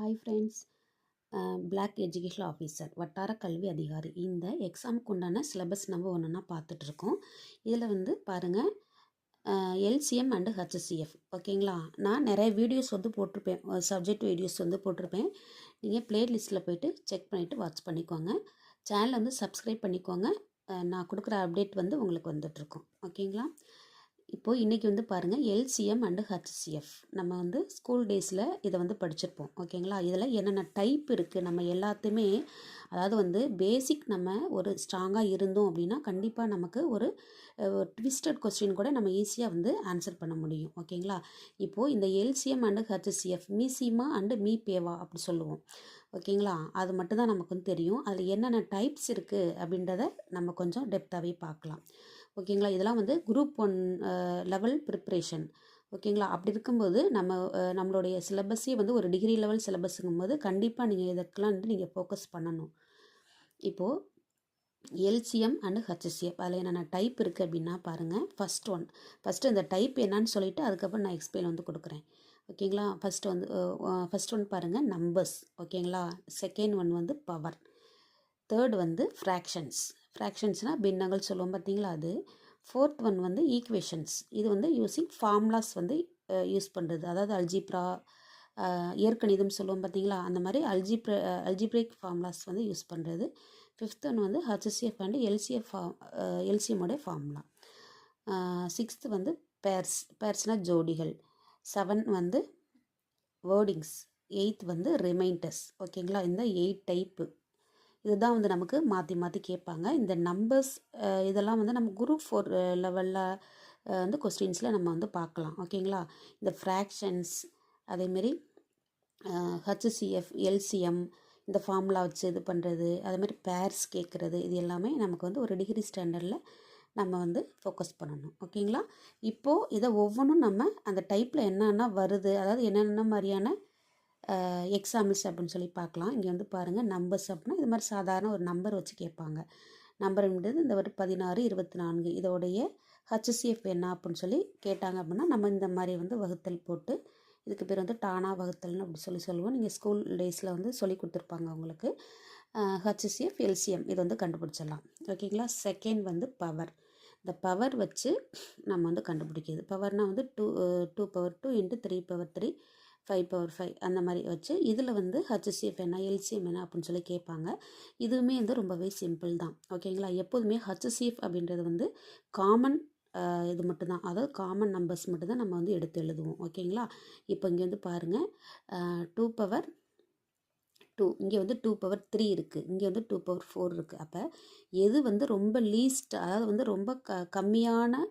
Hi friends. Black education officer வட்டார கல்வி அதிகாரி இந்த எக்ஸாமுக்கு உண்டான சிலபஸ் நம்ம ஒன்றா பார்த்துட்ருக்கோம். இதில் வந்து பாருங்கள், எல்சிஎம் அண்டு ஹெச்சிஎஃப் ஓகேங்களா. நான் நிறைய வீடியோஸ் வந்து போட்டிருப்பேன், சப்ஜெக்ட் வீடியோஸ் வந்து போட்டிருப்பேன். நீங்கள் ப்ளேலிஸ்ட்டில் போய்ட்டு செக் பண்ணிவிட்டு வாட்ச் பண்ணிக்கோங்க. சேனலை வந்து சப்ஸ்கிரைப் பண்ணிக்கோங்க. நான் கொடுக்குற அப்டேட் வந்து உங்களுக்கு வந்துட்ருக்கோம் ஓகேங்களா. இப்போது இன்றைக்கி வந்து பாருங்கள், எல்சிஎம் அண்டு ஹெச்சிஎஃப் நம்ம வந்து ஸ்கூல் டேஸில் இதை வந்து படிச்சிருப்போம் ஓகேங்களா. இதில் என்னென்ன டைப் இருக்குது நம்ம எல்லாத்தையுமே, அதாவது வந்து பேசிக் நம்ம ஒரு ஸ்ட்ராங்காக இருந்தோம் அப்படின்னா கண்டிப்பாக நமக்கு ஒரு ட்விஸ்டட் கொஸ்டின் கூட நம்ம ஈஸியாக வந்து ஆன்சர் பண்ண முடியும் ஓகேங்களா. இப்போது இந்த எல்சிஎம் அண்டு ஹெச்சிஎஃப் மீசிமா அண்டு மீ பேவா அப்படி சொல்லுவோம் ஓகேங்களா. அது மட்டும்தான் நமக்கு வந்து தெரியும். அதில் என்னென்ன டைப்ஸ் இருக்குது அப்படின்றத நம்ம கொஞ்சம் டெப்த்தாகவே பார்க்கலாம் ஓகேங்களா. இதெல்லாம் வந்து குரூப் 1 லெவல் ப்ரிப்ரேஷன் ஓகேங்களா. அப்படி இருக்கும்போது நம்மளுடைய சிலபஸே வந்து ஒரு டிகிரி லெவல் சிலபஸுங்கும் போது கண்டிப்பாக நீங்கள் இதுக்கெல்லாம் வந்து நீங்கள் ஃபோக்கஸ் பண்ணணும். இப்போது எல்சிஎம் அண்டு ஹெச்சிஎஃப் அதில் என்னென்ன டைப் இருக்குது அப்படின்னா பாருங்கள். ஃபஸ்ட்டு இந்த டைப் என்னன்னு சொல்லிவிட்டு அதுக்கப்புறம் நான் எக்ஸ்பிளைன் வந்து கொடுக்குறேன் ஓகேங்களா. ஃபஸ்ட் ஒன் பாருங்கள், நம்பர்ஸ் ஓகேங்களா. செகண்ட் ஒன் வந்து பவர். தேர்ட் வந்து ஃப்ராக்ஷன்ஸ்னால் பின்னங்கள் சொல்லுவோம் பார்த்தீங்களா அது. ஃபோர்த் ஒன் வந்து ஈக்குவேஷன்ஸ். இது வந்து யூஸிங் ஃபார்முலாஸ் வந்து யூஸ் பண்ணுறது, அதாவது அல்ஜிப்ரா இயற்கணிதம் சொல்லுவோம் பார்த்தீங்களா, அந்த மாதிரி அல்ஜிப்ரிக் ஃபார்முலாஸ் வந்து யூஸ் பண்ணுறது. ஃபிஃப்த் ஒன் வந்து ஹெச்சிஎஃப் அண்டு எல்சிஎம்மோடைய ஃபார்முலா. சிக்ஸ்த்து வந்து பேர்ஸ்னால் ஜோடிகள். 7 வந்து வேர்டிங்ஸ். 8th வந்து ரிமைண்டர்ஸ் ஓகேங்களா. இந்த 8 டைப்பு இதுதான் வந்து நமக்கு மாற்றி மாற்றி கேட்பாங்க. இந்த நம்பர்ஸ் இதெல்லாம் வந்து நம்ம குரூப் 4 லெவலில் வந்து கொஸ்டின்ஸில் நம்ம வந்து பார்க்கலாம் ஓகேங்களா. இந்த ஃப்ராக்ஷன்ஸ் அதேமாரி ஹெச்சிஎஃப் எல்சிஎம் இந்த ஃபார்முலா வச்சு இது பண்ணுறது, அதேமாதிரி பேர்ஸ் கேட்குறது, இது எல்லாமே நமக்கு வந்து ஒரு டிகிரி ஸ்டாண்டர்டில் நம்ம வந்து ஃபோக்கஸ் பண்ணணும் ஓகேங்களா. இப்போது இதை ஒவ்வொன்றும் நம்ம அந்த டைப்பில் என்னென்ன வருது, அதாவது என்னென்ன மாதிரியான எக்ஸாம்பிள்ஸ் அப்படின்னு சொல்லி பார்க்கலாம். இங்கே வந்து பாருங்கள், நம்பர்ஸ் அப்படின்னா இது மாதிரி சாதாரண ஒரு நம்பர் வச்சு கேட்பாங்க. நம்பர்ன்றது இந்த ஒரு 16, 24 இதோடைய ஹெச்சிஎஃப் என்ன அப்படின்னு சொல்லி கேட்டாங்க அப்படின்னா நம்ம இந்த மாதிரி வந்து வகுத்தல் போட்டு, இதுக்கு பேர் வந்து டானா வகுத்தல்னு அப்படி சொல்லுவோம். நீங்கள் ஸ்கூல் டேஸில் வந்து சொல்லி கொடுத்துருப்பாங்க உங்களுக்கு. ஹெச்சிஎஃப் எல்சிஎம் இது வந்து கண்டுபிடிச்சிடலாம் ஓகேங்களா. செகண்ட் வந்து பவர். இந்த பவர் வச்சு நம்ம வந்து கண்டுபிடிக்கிது. பவர்னால் வந்து 2 பவர் 2 இன்ட்டு 3 பவர் 3 5 பவர் 5 அந்த மாதிரி வச்சு இதில் வந்து ஹெச்சிஎஃப் என்ன எல்சிஎம் என்ன அப்படின்னு சொல்லி கேட்பாங்க. இதுவுமே வந்து ரொம்பவே சிம்பிள் தான் ஓகேங்களா. எப்போதுமே ஹெச்சிஎஃப் அப்படின்றது வந்து காமன் இது மட்டும்தான், அதாவது காமன் நம்பர்ஸ் மட்டும்தான் நம்ம வந்து எடுத்து எழுதுவோம் ஓகேங்களா. இப்போ இங்கே வந்து பாருங்கள், 2 பவர் 2 இங்கே வந்து 2 பவர் 3 இருக்குது, இங்கே வந்து 2 பவர் 4 இருக்குது. அப்போ எது வந்து ரொம்ப லீஸ்ட், அதாவது வந்து ரொம்ப கம்மியான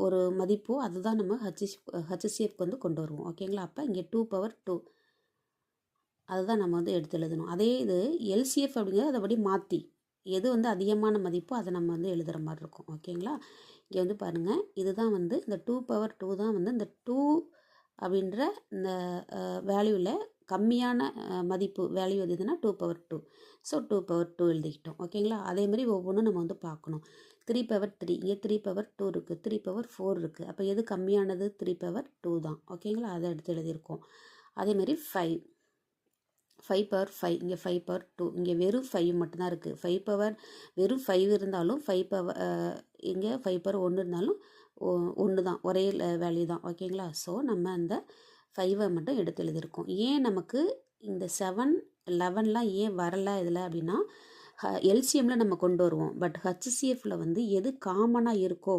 ஒரு மதிப்போ அதுதான் நம்ம ஹெச்சிஎஃப்க்கு வந்து கொண்டு வருவோம் ஓகேங்களா. அப்போ இங்கே 2 பவர் 2 அதுதான் நம்ம வந்து எடுத்து எழுதணும். அதே இது எல்சிஎஃப் அப்படிங்கிறது அதை படி மாற்றி எது வந்து அதிகமான மதிப்போ அதை நம்ம வந்து எழுதுகிற மாதிரி இருக்கும் ஓகேங்களா. இங்கே வந்து பாருங்கள், இதுதான் வந்து இந்த 2 பவர் 2 தான் வந்து இந்த 2 அப்படின்ற இந்த வேல்யூவில் கம்மியான மதிப்பு வேல்யூ எதுனா 2 பவர் 2. ஸோ 2 பவர் 2 எழுதிக்கிட்டோம் ஓகேங்களா. அதேமாதிரி ஒவ்வொன்றும் நம்ம வந்து பார்க்கணும். 3 பவர் 3 இங்கே 3 பவர் 2 இருக்குது, 3 பவர் 4 இருக்குது. அப்போ எது கம்மியானது? 3 பவர் 2 தான் ஓகேங்களா. அதை எடுத்து எழுதியிருக்கோம். அதேமாதிரி 5 பவர் 5 இங்கே 5 பவர் 2 இங்கே வெறும் 5 மட்டும்தான் இருக்குது. 5 பவர் வெறும் 5 இருந்தாலும் 5 பவர் இங்கே 5 பவர் 1 இருந்தாலும் 1 தான், ஒரே வேல்யூ தான் ஓகேங்களா. ஸோ நம்ம அந்த 5 மட்டும் எடுத்து எழுதியிருக்கோம். ஏன் நமக்கு இந்த 7, 11லாம் ஏன் வரலை இதில் அப்படின்னா, எல்சிஎம்மில் நம்ம கொண்டு வருவோம். பட் ஹெச்சிஎஃப்பில் வந்து எது காமனாக இருக்கோ,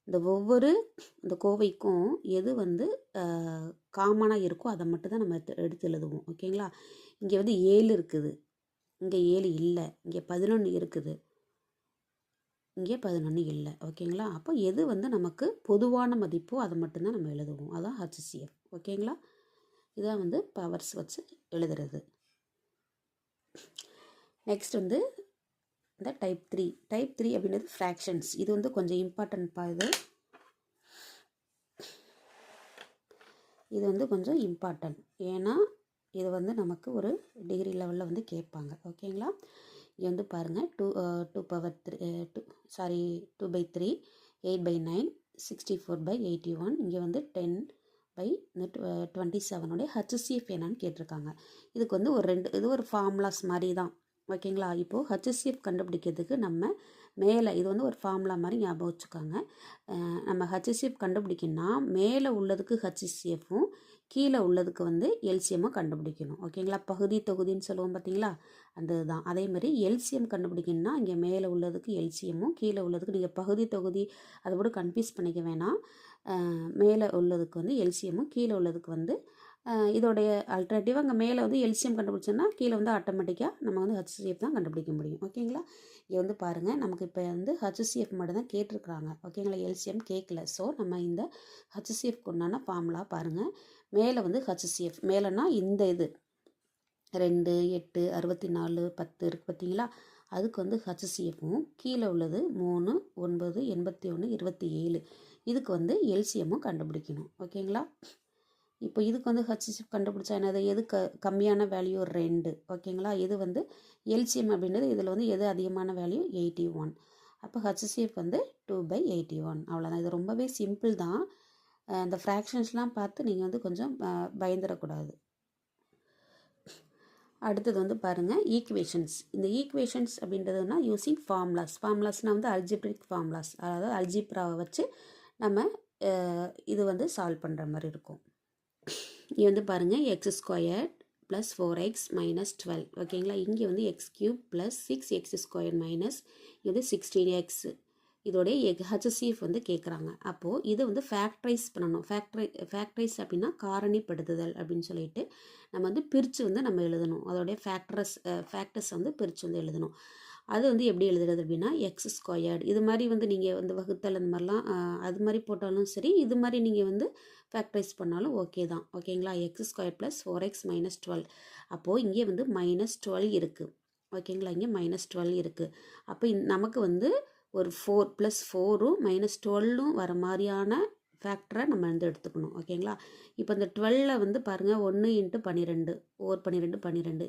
இந்த கோவைக்கும் எது வந்து காமனாக இருக்கோ அதை மட்டும்தான் நம்ம எடுத்து எழுதுவோம் ஓகேங்களா. இங்கே வந்து 7 இருக்குது, இங்கே 7 இல்லை, இங்கே 11 இருக்குது, இங்கே 11 இல்லை ஓகேங்களா. அப்போ எது வந்து நமக்கு பொதுவான மதிப்போ அதை மட்டும்தான் நம்ம எழுதுவோம், அதான் ஹெச்சிஎஃப் ஓகேங்களா. இதான் வந்து பவர்ஸ் வச்சு எழுதுறது. நெக்ஸ்ட் வந்து இந்த டைப் 3 அப்படின்றது ஃப்ராக்ஷன்ஸ். இது வந்து கொஞ்சம் இம்பார்ட்டன்ட்பா. இது வந்து கொஞ்சம் இம்பார்ட்டன்ட், ஏன்னா இது வந்து நமக்கு ஒரு டிகிரி லெவலில் வந்து கேட்பாங்க ஓகேங்களா. இங்கே வந்து பாருங்கள், 2 பவர் 2/3 8/9 64/81 இங்கே வந்து 10 பை இந்த 27 ஹச்சிஎஃப் என்னன்னு கேட்டிருக்காங்க. இதுக்கு வந்து இது ஒரு ஃபார்முலாஸ் மாதிரி தான். ஓகேங்களா? இப்போது ஹச்சிஎஃப் கண்டுபிடிக்கிறதுக்கு நம்ம மேலே இது வந்து ஒரு ஃபார்முலா மாதிரி ஞாபகம் வச்சுக்கோங்க. நம்ம ஹச்சிஎஃப் கண்டுபிடிக்கணும்னா மேலே உள்ளதுக்கு ஹச்சிஎஃப்பும் கீழே உள்ளதுக்கு வந்து எல்சிஎம்மும் கண்டுபிடிக்கணும். ஓகேங்களா? பகுதி தொகுதின்னு சொல்லுவோம் பார்த்தீங்களா, அந்த இதுதான். அதே மாதிரி எல்சிஎம் கண்டுபிடிக்கணும்னா இங்கே மேலே உள்ளதுக்கு எல்சிஎம்மும் கீழே உள்ளதுக்கு நீங்கள் பகுதி தொகுதி அதை கூட கன்ஃபியூஸ் பண்ணிக்க வேணாம். மேலே உள்ளதுக்கு வந்து எல்சிஎம்மும் கீழே உள்ளதுக்கு வந்து இதோடைய ஆல்டர்னேட்டிவாக அங்கே மேலே வந்து எல்சிஎம் கண்டுபிடிச்சோன்னா கீழே வந்து ஆட்டோமேட்டிக்காக நம்ம வந்து ஹச்சிஎஃப் தான் கண்டுபிடிக்க முடியும். ஓகேங்களா? இங்கே வந்து பாருங்கள், நமக்கு இப்போ வந்து ஹச்சிஎஃப் மட்டும் தான் கேட்டிருக்கிறாங்க. ஓகேங்களா? எல்சிஎம் கேட்கல. ஸோ நம்ம இந்த ஹச்சிஎஃப்க்கு உண்டான ஃபார்முலா பாருங்கள். மேலே வந்து ஹச்சிஎஃப் மேலேனா இந்த இது 2, 8, 64, 10 இருக்குது பார்த்தீங்களா, அதுக்கு வந்து ஹச்சிஎஃப்பும் கீழே உள்ளது 3, 9, 81, 27 இதுக்கு வந்து எல்சிஎம்மும் கண்டுபிடிக்கணும். ஓகேங்களா? இப்போ இதுக்கு வந்து ஹச்சிஎஃப் கண்டுபிடிச்சா என்னது, எது கம்மியான வேல்யூ 2. ஓகேங்களா? இது வந்து எல்சிஎம் அப்படின்றது இதில் வந்து எது அதிகமான வேல்யூ 81. அப்போ ஹச்சிஎஃப் வந்து 2/81. அவ்வளோதான். இது ரொம்பவே சிம்பிள் தான். இந்த ஃப்ராக்ஷன்ஸ்லாம் பார்த்து நீங்கள் வந்து கொஞ்சம் பயந்துடக்கூடாது. அடுத்தது வந்து பாருங்கள் ஈக்குவேஷன்ஸ். இந்த ஈக்குவேஷன்ஸ் அப்படின்றதுனா யூஸிங் ஃபார்முலாஸ்னால் வந்து அல்ஜிப்ரிக் ஃபார்முலாஸ், அதாவது அல்ஜிப்ராவை வச்சு நம்ம இது வந்து சால்வ் பண்ணுற மாதிரி இருக்கும். இங்கே வந்து பாருங்கள் x² + 4x - 12. ஓகேங்களா? இங்கே வந்து x³ + 6x² - இது 16x இதோடைய ஹச்சிஎஃப் வந்து கேட்குறாங்க. அப்போது இதை வந்து ஃபேக்டரைஸ் பண்ணணும். ஃபேக்டரைஸ் அப்படின்னா காரணிப்படுத்துதல் அப்படின்னு சொல்லிட்டு நம்ம வந்து பிரித்து வந்து நம்ம எழுதணும். அதோடைய ஃபேக்டர்ஸ் வந்து பிரித்து வந்து எழுதணும். அது வந்து எப்படி எழுதுறது அப்படின்னா x² இது மாதிரி வந்து நீங்கள் வந்து வகுத்தல் அந்த மாதிரிலாம் அது மாதிரி போட்டாலும் சரி, இது மாதிரி நீங்கள் வந்து ஃபேக்டரைஸ் பண்ணாலும் ஓகே தான். ஓகேங்களா? x² + 4x - 12. அப்போது இங்கே வந்து -12 இருக்குது. ஓகேங்களா? இங்கே -12 இருக்குது. அப்போ நமக்கு வந்து ஒரு 4 + 4ம் -12ம் வர மாதிரியான ஃபேக்டரை நம்ம வந்து எடுத்துக்கணும். ஓகேங்களா? இப்போ இந்த 12 வந்து பாருங்கள் 1 × 12 ஓர் 12 12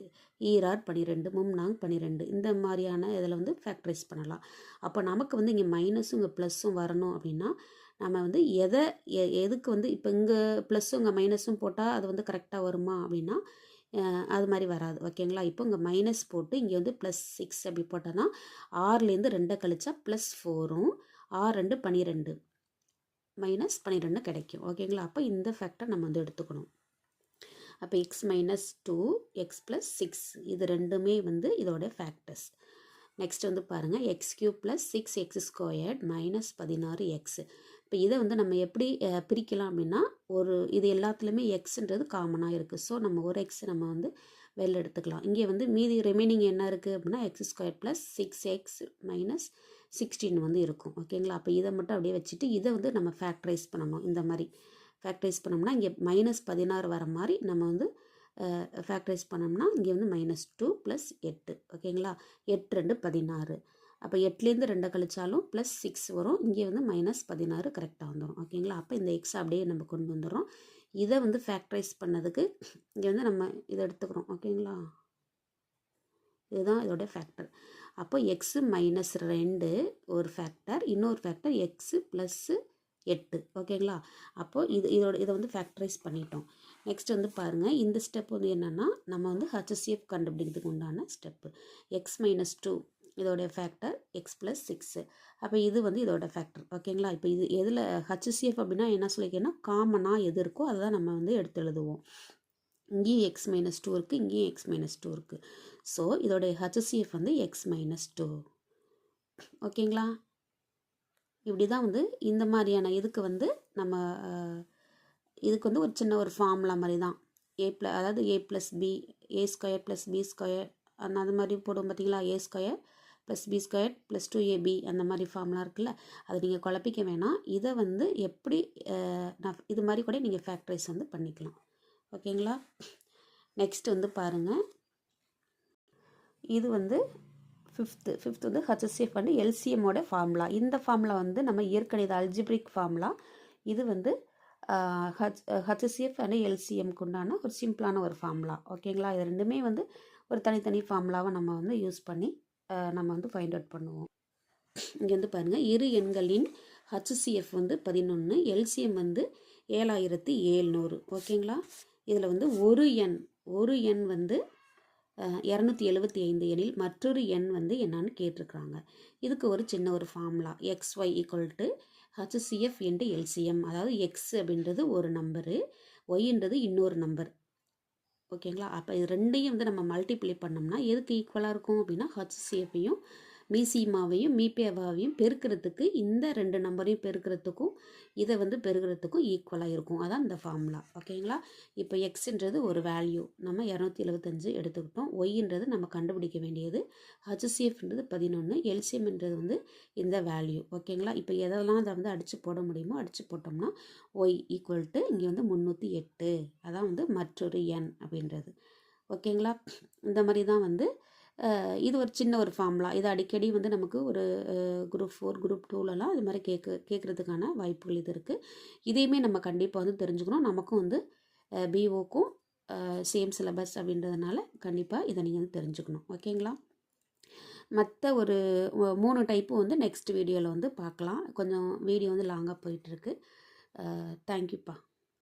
ஈரார் 12 மும்நாங் 12 இந்த மாதிரியான இதில் வந்து ஃபேக்டரைஸ் பண்ணலாம். அப்போ நமக்கு வந்து இங்கே மைனஸும் இங்கே ப்ளஸ்ஸும் வரணும் அப்படின்னா நம்ம வந்து எதுக்கு வந்து இப்போ இங்கே ப்ளஸ்ஸும் இங்கே மைனஸும் போட்டால் அது வந்து கரெக்டாக வருமா அப்படின்னா அது மாதிரி வராது. ஓகேங்களா? இப்போ இங்கே மைனஸ் போட்டு இங்கே வந்து +6 அப்படி போட்டோன்னா 6லேருந்து 2 கழிச்சா +4ம் 6 2 12 -12 கிடைக்கும். ஓகேங்களா? அப்போ இந்த ஃபேக்டர் நம்ம வந்து எடுத்துக்கணும். அப்போ x - 2 x + 6 இது ரெண்டுமே வந்து இதோட ஃபேக்டர்ஸ். நெக்ஸ்ட் வந்து பாருங்கள் x³ + 6x² - 16x. இப்போ இதை வந்து நம்ம எப்படி பிரிக்கலாம் அப்படின்னா இது எல்லாத்துலேயுமே எக்ஸுன்றது காமனாக இருக்குது. ஸோ நம்ம ஒரு எக்ஸ் நம்ம வந்து வெளில எடுத்துக்கலாம். இங்கே வந்து மீதி ரிமைனிங் என்ன இருக்குது அப்படின்னா x² + 6x - 16 வந்து இருக்கும். ஓகேங்களா? அப்போ இதை மட்டும் அப்படியே வச்சுட்டு இதை வந்து நம்ம ஃபேக்டரைஸ் பண்ணணும். இந்த மாதிரி ஃபேக்டரைஸ் பண்ணோம்னா இங்கே -16 வர மாதிரி நம்ம வந்து ஃபேக்டரைஸ் பண்ணோம்னா இங்கே வந்து -2 + 8. ஓகேங்களா? 8 2 16. அப்போ 8லேருந்து 2 கழிச்சாலும் +6 வரும். இங்கே வந்து -16 கரெக்டாக வந்துடும். ஓகேங்களா? அப்போ இந்த எக்ஸ் அப்படியே நம்ம கொண்டு வந்துடுறோம். இதை வந்து ஃபேக்டரைஸ் பண்ணதுக்கு இங்கே வந்து நம்ம இதை எடுத்துக்கிறோம். ஓகேங்களா? இதுதான் இதோட ஃபேக்டர். அப்போ x - 2 ஒரு ஃபேக்டர், இன்னொரு ஃபேக்டர் x + 8. ஓகேங்களா? அப்போது இதை வந்து ஃபேக்டரைஸ் பண்ணிட்டோம். நெக்ஸ்ட் வந்து பாருங்கள், இந்த ஸ்டெப் வந்து என்னென்னா நம்ம வந்து ஹச்சிஎஃப் கண்டுபிடிக்கிறதுக்கு உண்டான ஸ்டெப்பு. x - 2 இதோடைய ஃபேக்டர் x + 6. அப்போ இது வந்து இதோட ஃபேக்டர். ஓகேங்களா? இப்போ இது எதில் ஹச்சிஎஃப் அப்படின்னா என்ன சொல்லியிருக்கேன்னா காமனாக எது இருக்கோ அதை தான் நம்ம வந்து எடுத்து எழுதுவோம். இங்கேயும் x - 2 இருக்குது, இங்கேயும் x - 2 இருக்குது. ஸோ இதோடைய ஹச்சிஎஃப் வந்து x - 2. ஓகேங்களா? இப்படி தான் வந்து இந்த மாதிரியான இதுக்கு வந்து நம்ம இதுக்கு வந்து ஒரு சின்ன ஒரு ஃபார்முலா மாதிரி தான் அதாவது a + b a² + b² அது மாதிரி போடும் பார்த்தீங்களா, a² + b² + 2ab அந்த மாதிரி ஃபார்முலா இருக்குல்ல, அதை நீங்கள் குழப்பிக்க வேணாம். இதை வந்து எப்படி இது மாதிரி கூட நீங்கள் ஃபேக்டரைஸ் வந்து பண்ணிக்கலாம். ஓகேங்களா? நெக்ஸ்ட் வந்து பாருங்கள், இது வந்து ஃபிஃப்த் வந்து ஹச்சிஎஃப் வந்து எல்சிஎம்மோட ஃபார்முலா. இந்த ஃபார்முலா வந்து நம்ம இயற்கணித அல்ஜிப்ரிக் ஃபார்முலா. இது வந்து ஹச்சிஎஃப் அண்ட் எல்சிஎம்க்கு உண்டான ஒரு சிம்பிளான ஒரு ஃபார்முலா. ஓகேங்களா? இது ரெண்டுமே வந்து ஒரு தனித்தனி ஃபார்முலாவை நம்ம வந்து யூஸ் பண்ணி நம்ம வந்து ஃபைண்ட் அவுட் பண்ணுவோம். இங்கே வந்து பாருங்கள், இரு எண்களின் ஹச்சிஎஃப் வந்து 11, எல்சிஎம் வந்து 7700. ஓகேங்களா? இதில் வந்து ஒரு எண் வந்து 275 எனில் மற்றொரு எண் வந்து என்னன்னு கேட்டிருக்கிறாங்க. இதுக்கு ஒரு சின்ன ஒரு ஃபார்முலா XY = HCF × LCM. அதாவது எக்ஸ் அப்படின்றது ஒரு நம்பரு, ஒய்ன்றது இன்னொரு நம்பர். ஓகேங்களா? அப்போ இது ரெண்டையும் வந்து நம்ம மல்டிப்ளை பண்ணோம்னா எதுக்கு ஈக்குவலாக இருக்கும் அப்படின்னா HCFையும் மீசிமாவையும் மீபேவாவையும் பெருக்கிறதுக்கு இந்த ரெண்டு நம்பரையும் பெருக்கிறதுக்கும் இதை வந்து பெருக்கிறதுக்கும் ஈக்குவலாக இருக்கும். அதான் இந்த ஃபார்முலா. ஓகேங்களா? இப்போ எக்ஸ்ன்றது ஒரு வேல்யூ நம்ம 275 எடுத்துக்கிட்டோம். ஒய்ன்றது நம்ம கண்டுபிடிக்க வேண்டியது, HCFன்றது 11, எல்சிஎம்ன்றது வந்து இந்த வேல்யூ. ஓகேங்களா? இப்போ எதெல்லாம் அதை வந்து அடித்து போட முடியுமோ அடித்து போட்டோம்னா ஒய் = இங்கே வந்து 308. அதான் வந்து மற்றொரு எண் அப்படின்றது. ஓகேங்களா? இந்த மாதிரி தான் வந்து இது ஒரு சின்ன ஒரு ஃபார்முலா. இது அடிக்கடி வந்து நமக்கு ஒரு குரூப் 4 குரூப் 2லலாம் இது மாதிரி கேட்குறதுக்கான வாய்ப்புகள் இது இருக்குது. இதையுமே நம்ம கண்டிப்பாக வந்து தெரிஞ்சுக்கணும். நமக்கும் வந்து பிஓக்கும் சேம் சிலபஸ் அப்படின்றதுனால கண்டிப்பாக இதை நீங்கள் வந்து தெரிஞ்சுக்கணும். ஓகேங்களா? மற்ற ஒரு 3 டைப்பும் வந்து நெக்ஸ்ட் வீடியோவில் வந்து பார்க்கலாம். கொஞ்சம் வீடியோ வந்து லாங்காக போயிட்டுருக்கு. தேங்க்யூப்பா.